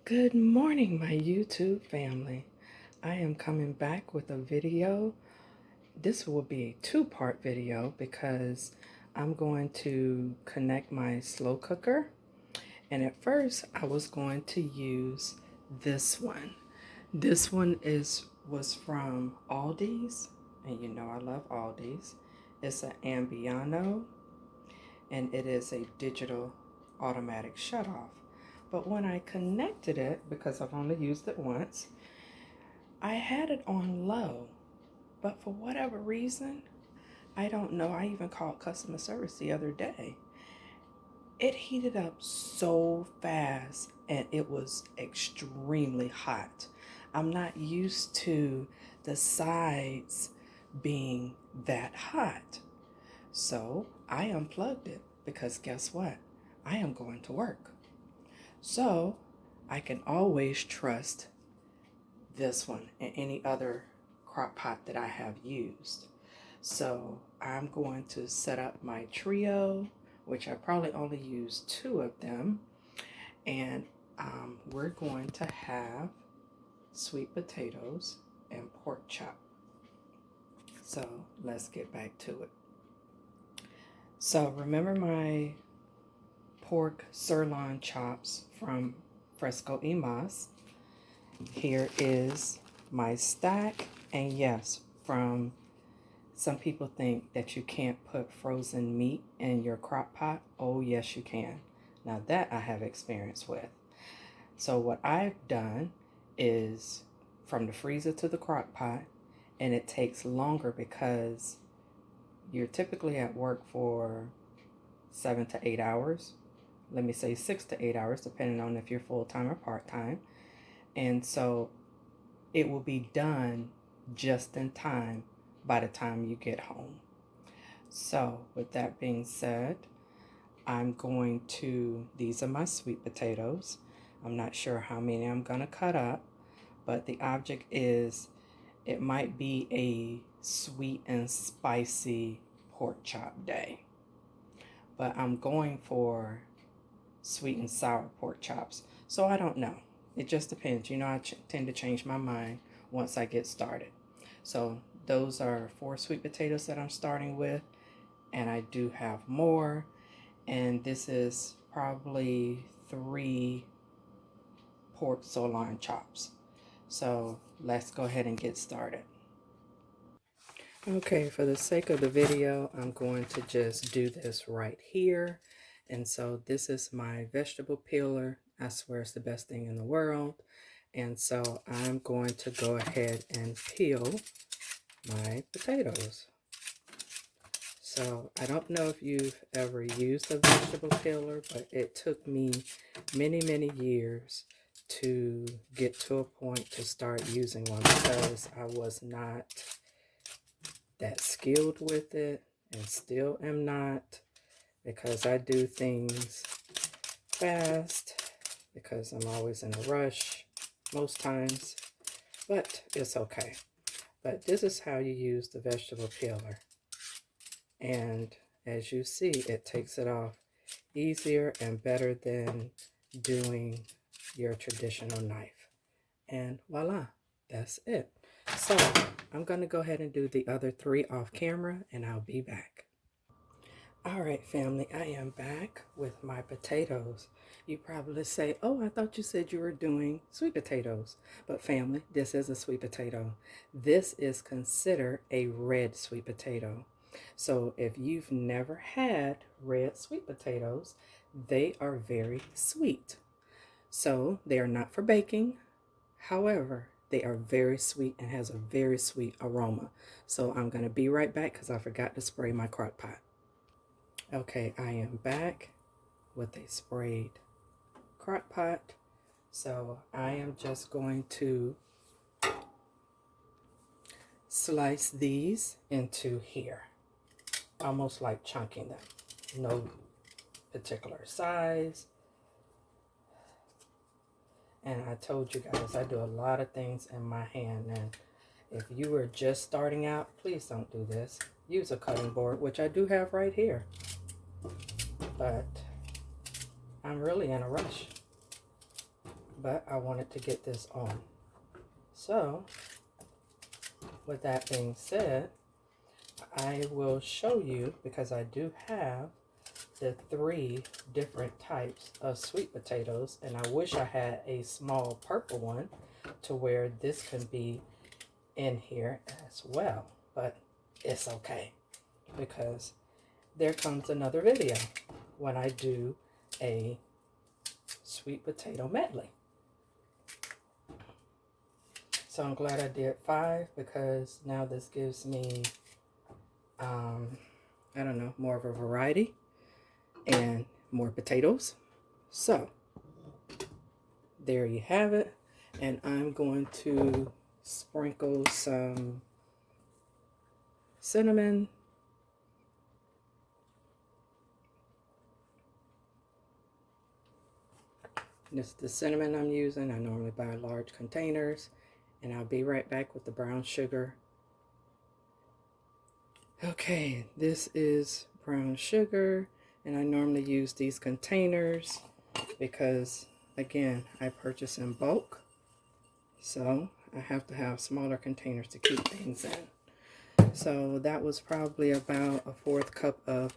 Good morning, my YouTube family. I am coming back with a video. This will be a two-part video because I'm going to connect my slow cooker. And at first, I was going to use this one. This one was from Aldi's, and you know I love Aldi's. It's an Ambiano, and it is a digital automatic shutoff. But when I connected it, because I've only used it once, I had it on low. But for whatever reason, I don't know, I even called customer service the other day. It heated up so fast and it was extremely hot. I'm not used to the sides being that hot. So I unplugged it because guess what? I am going to work. So I can always trust this one and any other crock pot that I have used. So I'm going to set up my trio, which I probably only use 2 of them. And we're going to have sweet potatoes and pork chop. So let's get back to it. So remember my pork sirloin chops from Fresco y Mas. Here is my stack, and yes, from some people think that you can't put frozen meat in your crock pot. Oh yes you can. Now that I have experience with. So what I've done is from the freezer to the crock pot, and it takes longer because you're typically at work for 7 to 8 hours. Let me say 6 to 8 hours, depending on if you're full-time or part-time. And so it will be done just in time by the time you get home. So with that being said, I'm going to, these are my sweet potatoes. I'm not sure how many I'm going to cut up, but the object is it might be a sweet and spicy pork chop day. But I'm going for sweet and sour pork chops. So I don't know. It just depends. You know, I tend to change my mind once I get started. So those are 4 sweet potatoes that I'm starting with. And I do have more. And this is probably 3 pork sirloin chops. So let's go ahead and get started. Okay, for the sake of the video, I'm going to just do this right here. And so this is my vegetable peeler. I swear it's the best thing in the world. And so I'm going to go ahead and peel my potatoes. So I don't know if you've ever used a vegetable peeler, but it took me many, many years to get to a point to start using one because I was not that skilled with it and still am not, because I do things fast because I'm always in a rush most times, but it's okay. But this is how you use the vegetable peeler, and as you see, it takes it off easier and better than doing your traditional knife. And voila, that's it. So I'm going to go ahead and do the other 3 off camera, and I'll be back. All right, family, I am back with my potatoes. You probably say, oh, I thought you said you were doing sweet potatoes. But family, this is a sweet potato. This is considered a red sweet potato. So if you've never had red sweet potatoes, they are very sweet. So they are not for baking. However, they are very sweet and has a very sweet aroma. So I'm going to be right back because I forgot to spray my crock pot. Okay, I am back with a sprayed crock pot. So I am just going to slice these into here, almost like chunking them. No particular size. And I told you guys, I do a lot of things in my hand. And if you are just starting out, please don't do this. Use a cutting board, which I do have right here. But I'm really in a rush. but I wanted to get this on. So with that being said, I will show you, because I do have the 3 different types of sweet potatoes, and I wish I had a small purple one to where this can be in here as well, but it's okay, because there comes another video when I do a sweet potato medley. So I'm glad I did 5, because now this gives me I don't know, more of a variety and more potatoes. So there you have it, and I'm going to sprinkle some cinnamon, this is the cinnamon I'm using. I normally buy large containers, and I'll be right back with the brown sugar. Okay, this is brown sugar, and I normally use these containers because, again, I purchase in bulk, so I have to have smaller containers to keep things in. So that was probably about a 1/4 cup of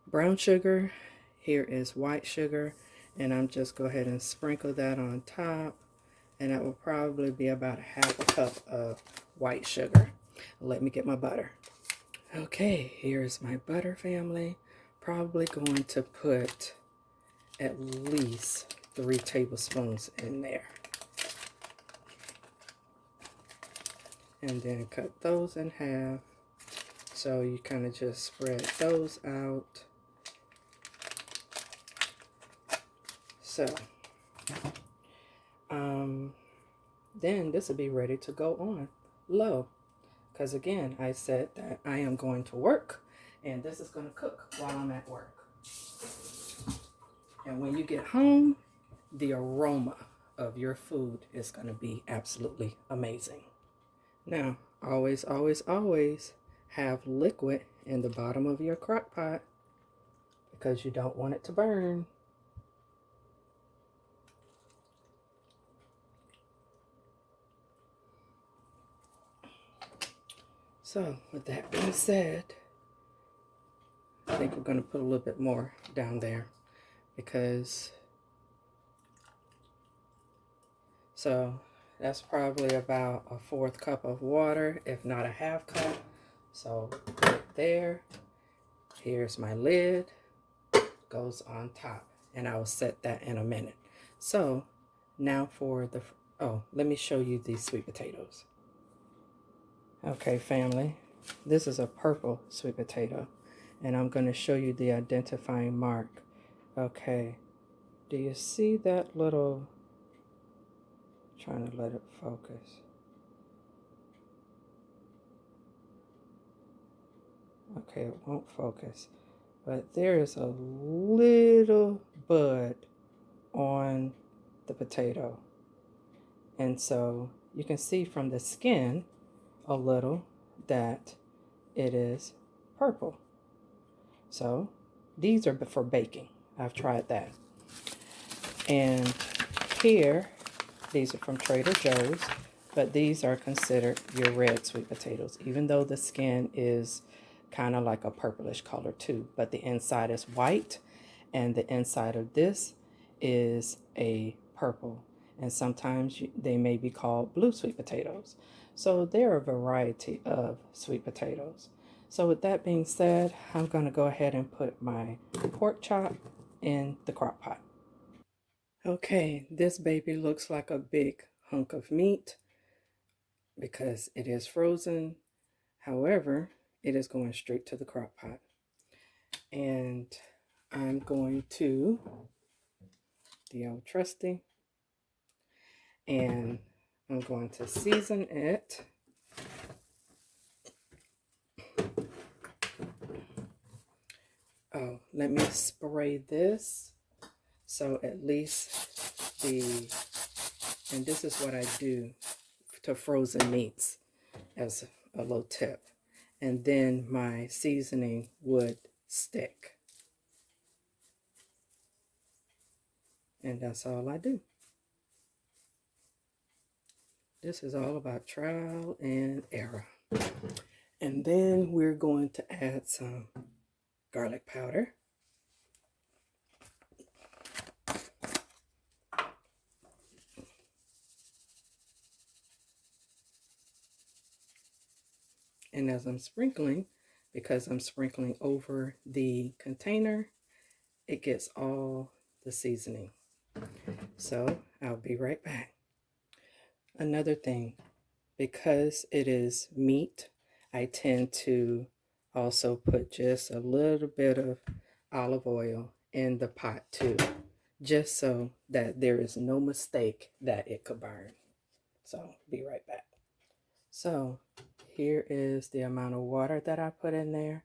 brown sugar. Here is white sugar, and I'm just go ahead and sprinkle that on top, and that will probably be about a 1/2 cup of white sugar. Let me get my butter. Okay, here's my butter, family. Probably going to put at least 3 tablespoons in there. And then cut those in half. So you kind of just spread those out. So, then this will be ready to go on low. Because again, I said that I am going to work, and this is going to cook while I'm at work. And when you get home, the aroma of your food is going to be absolutely amazing. Now, always, always, always have liquid in the bottom of your crock pot, because you don't want it to burn. So, with that being said, I think we're going to put a little bit more down there, because, so that's probably about a 1/4 cup of water, if not a 1/2 cup. So right there, here's my lid, goes on top, and I will set that in a minute. So now for the, oh, let me show you these sweet potatoes. Okay, family, this is a purple sweet potato, and I'm going to show you the identifying mark. Okay, do you see that little, trying to let it focus. Okay, it won't focus, but there is a little bud on the potato, and so you can see from the skin a little that it is purple. So these are for baking. I've tried that. And here, these are from Trader Joe's, but these are considered your red sweet potatoes, even though the skin is kind of like a purplish color too, but the inside is white, and the inside of this is a purple, and sometimes they may be called blue sweet potatoes. So there are a variety of sweet potatoes. So with that being said, I'm going to go ahead and put my pork chop in the crock pot. Okay, this baby looks like a big hunk of meat because it is frozen. However, it is going straight to the crock pot. And I'm going to, the old trusty, and I'm going to season it. Oh, let me spray this, so at least and this is what I do to frozen meats as a little tip, and then my seasoning would stick, and that's all I do. This is all about trial and error. And then we're going to add some garlic powder. And as I'm sprinkling, because I'm sprinkling over the container, it gets all the seasoning. So I'll be right back. Another thing, because it is meat, I tend to also put just a little bit of olive oil in the pot too, just so that there is no mistake that it could burn. So be right back. So here is the amount of water that I put in there,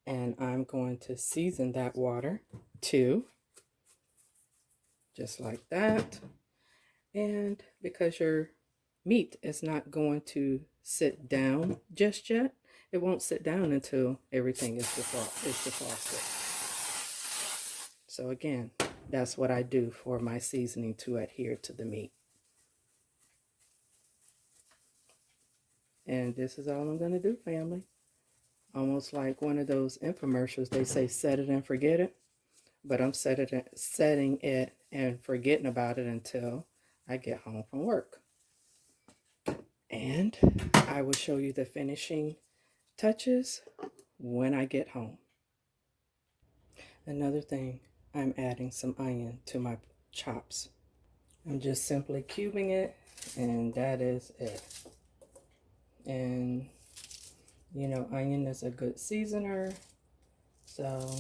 and I'm going to season that water too, just like that. And because your meat is not going to sit down just yet, it won't sit down until everything is defrosted. So again, that's what I do for my seasoning to adhere to the meat. And this is all I'm going to do, family. Almost like one of those infomercials, they say set it and forget it. But I'm setting it and forgetting about it until I get home from work. And I will show you the finishing touches when I get home. Another thing, I'm adding some onion to my chops. I'm just simply cubing it, and that is it. And you know, onion is a good seasoner, so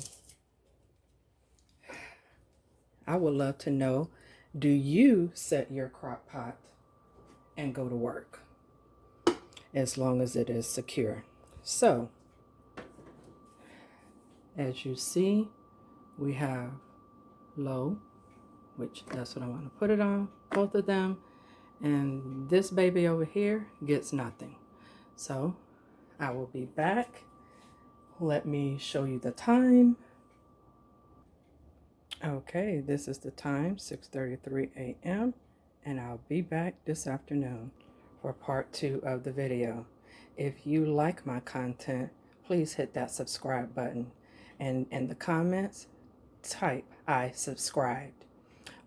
I would love to know, do you set your crock pot and go to work? As long as it is secure. So, as you see, we have low, which that's what I want to put it on, both of them. And this baby over here gets nothing. So, I will be back. Let me show you the time. Okay, this is the time, 6:33 a.m. And I'll be back this afternoon for part 2 of the video. If you like my content, please hit that subscribe button. And in the comments, type I subscribed.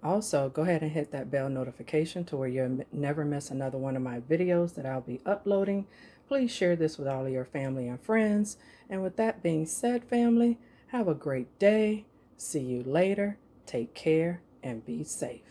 Also, go ahead and hit that bell notification to where you'll never miss another one of my videos that I'll be uploading. Please share this with all of your family and friends. And with that being said, family, have a great day. See you later. Take care and be safe.